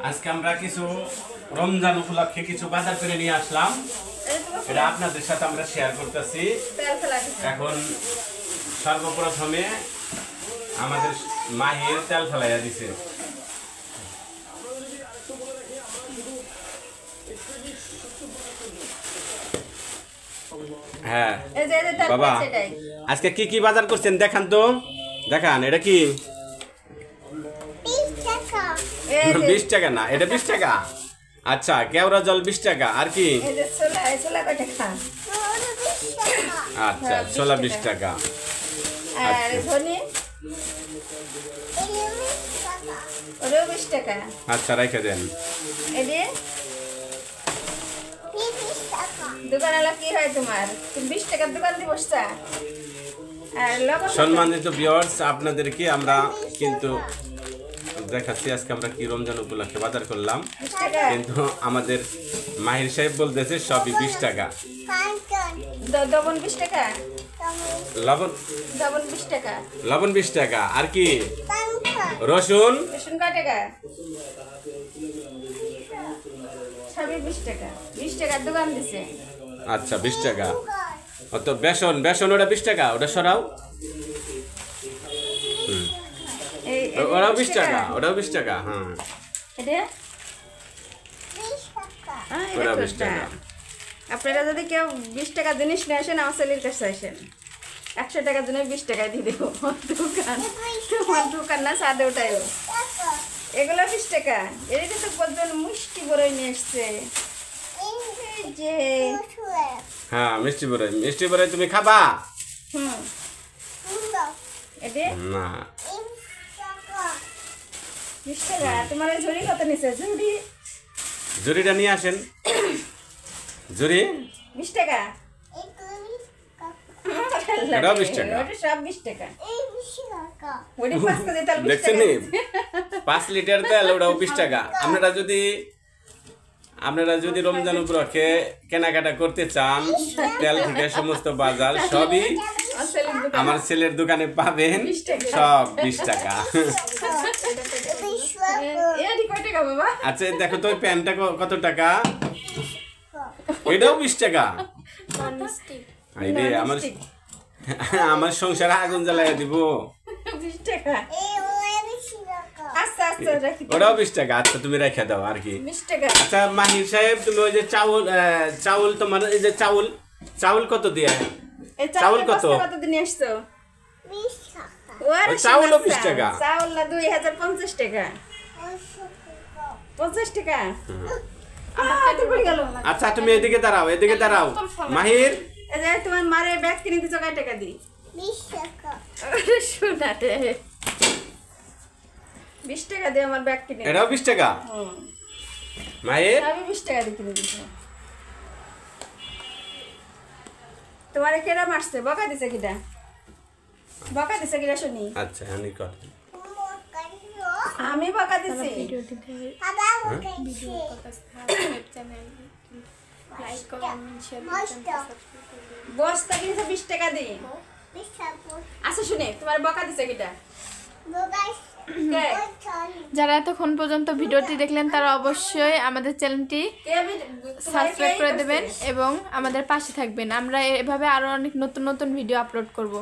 আজকে আমরা কিছু রমজান উপলক্ষে কিছু বাজার করে নিয়ে আসলাম, এটা আপনাদের সাথে আমরা শেয়ার করতেছি। এখন সর্বপ্রথমে আমাদের মাহির তেল ফেলাইয়া দিছে। হ্যাঁ বাবা, আজকে কি কি বাজার করছেন দেখান তো, দেখান। এটা কি 20 টাকা? না, এটা 20 টাকা। আচ্ছা, কেওড়া জল 20 টাকা। আর কি? আচ্ছা, ছোলা 20 টাকা। আচ্ছা, রেখে দেন। দোকানওয়ালা কি হয় তোমার? 20 টাকার দোকান দিয়ে বসছা। সম্মানিত ভিউয়ার্স, আপনাদেরকে আমরা কিন্তু দেখাচ্ছি আজকে আমরা কি রমজান উপলক্ষে বাজার করলাম, কিন্তু আমাদের মাহির সাহেব বলতেছে সবই 20 টাকা। লবণ 20 টাকা, লবণ 20 টাকা, লবণ 20 টাকা। আর কি? রসুন কয় টাকা? সবই 20 টাকা। 20 টাকার দোকান দিছে। আচ্ছা, 20 টাকা। তো বেসন, ওটা 20 টাকা, ওটা সরাও। ওটাও 20 টাকা, ওটাও 20 টাকা। হ্যাঁ, ওটা 20 টাকা। আপনারা যদি কেউ 20 টাকা জিনিস নিয়ে আসেন, আমার ছেলের কাছে আসেন। 100 টাকার জন্য 20 টাকা দিয়ে দেবো। তোমার দোকান না, সাদে ওটাইও। এগুলো 20 টাকা। এটা কিন্তু কতজন মিষ্টি বড়ই নিয়ে এসছে। হ্যাঁ, মিষ্টি বড়াই তুমি খাবা? না, 20 টাকা। তোমার ঝুড়ি কত নিছে? ঝুড়িটা নিয়ে আসেন। ঝুড়ি 20 টাকা। এটাও 20 টাকা। ওটা সব 20 টাকা। দেখছেন 5 লিটার তেল, ওটাও 20 টাকা। আপনারা যদি রমজান উপলক্ষে কেনাকাটা করতে চান, তেল থেকে সমস্ত বাজার সবই আমার ছেলের দোকানে পাবেন, সব 20 টাকা। আচ্ছা, দেখো তো প্যান্টটা কত টাকা? এটাও 20 টাকা। আমার সংসারে আগুন জ্বালাইয়া দিব। 20 টাকা। ওটাও 20 টাকা। আচ্ছা, তুমি রেখে দাও। আর কি? 20 টাকা। আচ্ছা মাহির সাহেব, তুমি ওই যে চাউল তোমার এই যে চাউল কত দিয়ে? চাউল কত দিন আসছো? 20 টাকা। চাউলও 20 টাকা। চাউল না 2050 টাকা। 50 টাকা। আচ্ছা, তুমি এদিকে দাঁড়াও, মাহির। এই যে তোমার মারে ব্যাগ কিনে দিছো কয় টাকা দি? 20 টাকা। শোনা রে, 20 টাকা দিয়ে আমার ব্যাগ কিনে। এটাও 20 টাকা। মাহির, আমি 20 টাকা দিয়ে কিনে দিছি। তোমারে কেডা মারছে? বকা দিছে কিডা? শুনি। আচ্ছা, আমি কর। আমি বকা দিছি। বাবা video subscribe channel like comment share বস্তা কিনছে 20 টাকা দি। আচ্ছা শুনে, তোমার বকা দিছে কিডা? যারা এতক্ষণ পর্যন্ত ভিডিওটি দেখলেন তারা অবশ্যই আমাদের চ্যানেলটি সাবস্ক্রাইব করে দেবেন এবং আমাদের পাশে থাকবেন। আমরা এভাবে আরো অনেক নতুন ভিডিও আপলোড করব।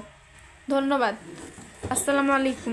ধন্যবাদ। আসসালামু আলাইকুম।